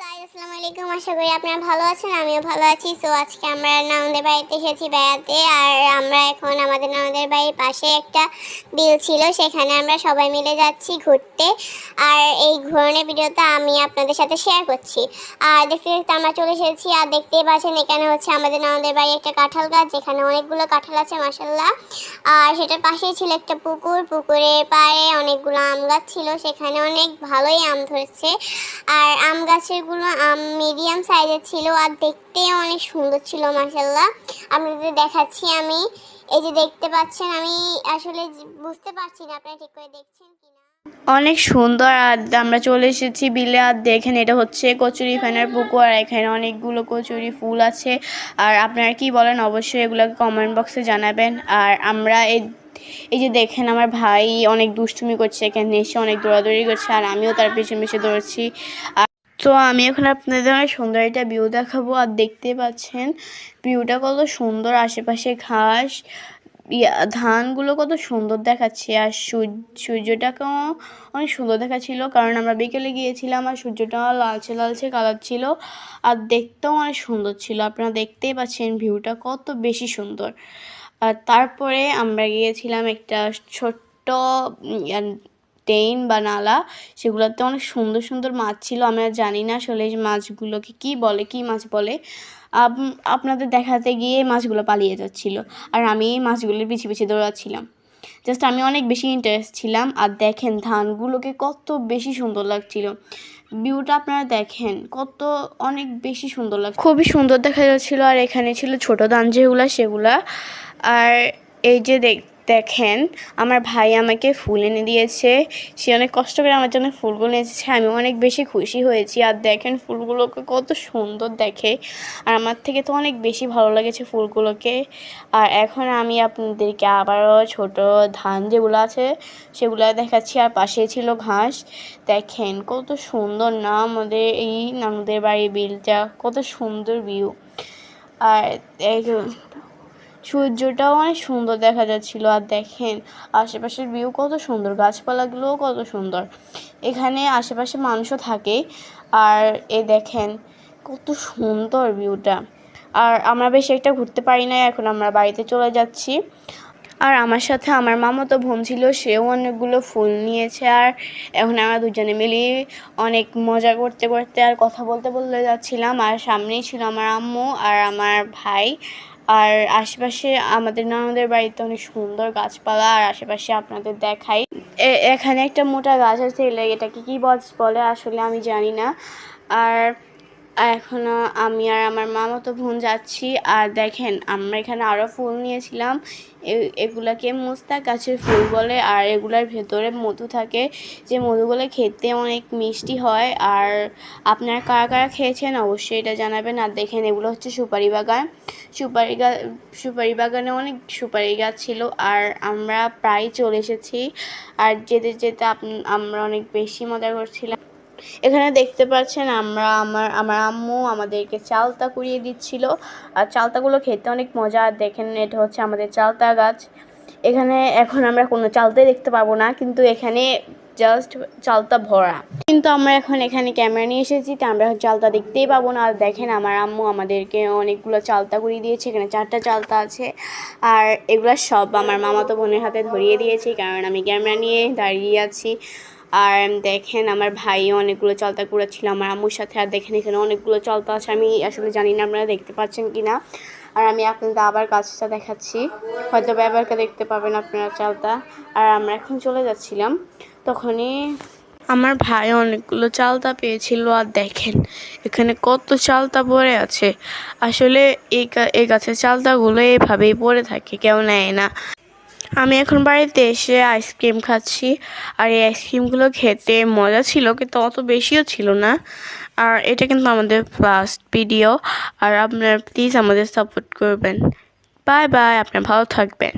Guys, আসসালামু আলাইকুম। আশা করি আপনারা ভালো আছেন, আমিও ভালো আছি। সো আজকে আমরা ননদের বাড়িতে এসেছি বেড়াতে। আর আমরা এখন আমাদের ননদের বাড়ির পাশে একটা বিল ছিল, সেখানে আমরা সবাই মিলে যাচ্ছি ঘুরতে। আর এই ঘোরানোর ভিডিওটা আমি আপনাদের সাথে শেয়ার করছি। আর দেখতে দেখতে আমরা চলে এসেছি। আর দেখতেই পাচ্ছেন এখানে হচ্ছে আমাদের ননদের বাড়ি একটা কাঁঠাল গাছ, যেখানে অনেকগুলো কাঁঠাল আছে মাশাআল্লাহ। আর সেটার পাশেই ছিল একটা পুকুর, পুকুরের পাড়ে অনেকগুলো আম গাছ ছিল, সেখানে অনেক ভালোই আম ধরেছে। আর আম গাছেরগুলো আম মিডিয়াম সাইজের ছিল, আর দেখতে অনেক সুন্দর ছিল মাশাআল্লাহ। আপনাদের দেখাচ্ছি আমি। এই যে দেখতে পাচ্ছেন, আমি আসলে বুঝতে পারছি না আপনারা ঠিক করে দেখছেন কিনা। অনেক সুন্দর। আর আমরা চলে এসেছি বিলে। আর দেখেন এটা হচ্ছে কচুরি ফেনার পুকুর, আর এখানে অনেকগুলো কচুরি ফুল আছে। আর আপনারা কি বলেন অবশ্যই এগুলোকে কমেন্ট বক্সে জানাবেন। আর আমরা এই যে দেখেন আমার ভাই অনেক দুষ্টুমি করছে, এখানে এসে অনেক দৌড়াদৌড়ি করছে, আর আমিও তার পিছনে পিছনে দৌড়াচ্ছি। আর তো আমি এখন আপনাদের অনেক সুন্দর একটা ভিউ দেখাবো। আর দেখতে পাচ্ছেন ভিউটা কত সুন্দর, আশেপাশে ঘাস, ধানগুলো কত সুন্দর দেখাচ্ছে। আর সূর্যটাকেও অনেক সুন্দর দেখাচ্ছিল, কারণ আমরা বিকেলে গিয়েছিলাম আর সূর্যটা লালচে লালচে কালার ছিল, আর দেখতেও অনেক সুন্দর ছিল। আপনারা দেখতেই পাচ্ছেন ভিউটা কত বেশি সুন্দর। আর তারপরে আমরা গিয়েছিলাম একটা ছোট্ট ড্রেন বা নালা, সেগুলোতে অনেক সুন্দর সুন্দর মাছ ছিল। আমরা জানি না আসলে এই মাছগুলোকে কী বলে, কী মাছ বলে। আপনাদের দেখাতে গিয়ে মাছগুলো পালিয়ে যাচ্ছিল, আর আমি এই মাছগুলোর পিছিয়ে পিছিয়ে দৌড়াচ্ছিলাম। জাস্ট আমি অনেক বেশি ইন্টারেস্ট ছিলাম। আর দেখেন ধানগুলোকে কত বেশি সুন্দর লাগছিল। ভিউটা আপনারা দেখেন কত অনেক বেশি সুন্দর লাগছে, খুবই সুন্দর দেখা যাচ্ছিলো। আর এখানে ছিল ছোট ধান সেগুলা। আর এই যে দেখেন আমার ভাই আমাকে ফুল এনে দিয়েছে, সে অনেক কষ্ট করে আমার জন্য ফুলগুলো এনেছে, আমি অনেক বেশি খুশি হয়েছি। আর দেখেন ফুলগুলোকে কত সুন্দর দেখে, আর আমার থেকে তো অনেক বেশি ভালো লেগেছে ফুলগুলোকে। আর এখন আমি আপনাদেরকে আবারও ছোট ধান যেগুলো আছে সেগুলো দেখাচ্ছি। আর পাশে ছিল ঘাস। দেখেন কত সুন্দর না আমাদের এই ননদের বাড়ির বিলটা, কত সুন্দর ভিউ। আর সূর্যটাও অনেক সুন্দর দেখা যাচ্ছিল। আর দেখেন আশেপাশের ভিউ কত সুন্দর, গাছপালাগুলোও কত সুন্দর। এখানে আশেপাশে মানুষও থাকে। আর দেখেন কত সুন্দর ভিউটা। আর আমরা বেশি একটা ঘুরতে পারি না, এখন আমরা বাড়িতে চলে যাচ্ছি। আর আমার সাথে আমার মামাতো বোন ছিল, সেও অনেকগুলো ফুল নিয়েছে। আর এখন আমরা দুজনে মিলিয়ে অনেক মজা করতে করতে আর কথা বলতে বলতে যাচ্ছিলাম। আর সামনেই ছিল আমার আম্মু আর আমার ভাই। আর আশেপাশে আমাদের ননদের বাড়িতে অনেক সুন্দর গাছপালা, আর আশেপাশে আপনাদের দেখাই এখানে একটা মোটা গাছ আছে, এটাকে কি বলে আসলে আমি জানি না। আর এখনও আমি আর আমার মামাতো বোন যাচ্ছি। আর দেখেন আমরা এখানে আরও ফুল নিয়েছিলাম, এগুলাকে মুস্তাক গাছের ফুল বলে। আর এগুলার ভেতরে মধু থাকে, যে মধুগুলো খেতে অনেক মিষ্টি হয়। আর আপনারা কারা কারা খেয়েছেন অবশ্যই এটা জানাবেন। আর দেখেন এগুলো হচ্ছে সুপারি বাগান। সুপারি বাগানে অনেক সুপারি গাছ ছিল, আর আমরা প্রায় চলে এসেছি। আর যেতে যেতে আমরা অনেক বেশি মজা করছিলাম। এখানে দেখতে পাচ্ছেন আমার আম্মু আমাদেরকে চালতা কুড়িয়ে দিচ্ছিল, আর চালতাগুলো খেতে অনেক মজা। আর দেখেন এটা হচ্ছে আমাদের চালতা গাছ। এখানে এখন আমরা কোনো চালতাই দেখতে পাবো না, কিন্তু এখানে জাস্ট চালতা ভরা। কিন্তু আমরা এখন এখানে ক্যামেরা নিয়ে এসেছি, তো আমরা চালতা দেখতেই পাবো না। আর দেখেন আমার আম্মু আমাদেরকে অনেকগুলো চালতা কুড়িয়ে দিয়েছে, এখানে 4টা চালতা আছে। আর এগুলো সব আমার মামাতো বোনের হাতে ধরিয়ে দিয়েছি, কারণ আমি ক্যামেরা নিয়ে দাঁড়িয়ে আছি। আর দেখেন আমার ভাইও অনেকগুলো চালতা কুড়াচ্ছিল আমার আম্মুর সাথে। আর দেখেন এখানে অনেকগুলো চালতা আছে, আমি আসলে জানি না আপনারা দেখতে পাচ্ছেন কি না। আর আমি আপনাদের আবার কাজটা দেখাচ্ছি, হয়তো ব্যাপারটা দেখতে পাবেন আপনারা চালতা। আর আমরা এখন চলে যাচ্ছিলাম, তখনই আমার ভাই অনেকগুলো চালতা পেয়েছিল। আর দেখেন এখানে কত চালতা পড়ে আছে। আসলে এই গাছের চালতাগুলো এভাবেই পড়ে থাকে, কেউ নেয় না। আমি এখন বাড়িতে এসে আইসক্রিম খাচ্ছি। আর এই আইসক্রিমগুলো খেতে মজা ছিল, কিন্তু অত বেশিও ছিল না। আর এটা কিন্তু আমাদের ফার্স্ট ভিডিও, আর আপনারা প্লিজ আমাদের সাপোর্ট করবেন। বাই বাই, আপনারা ভালো থাকবেন।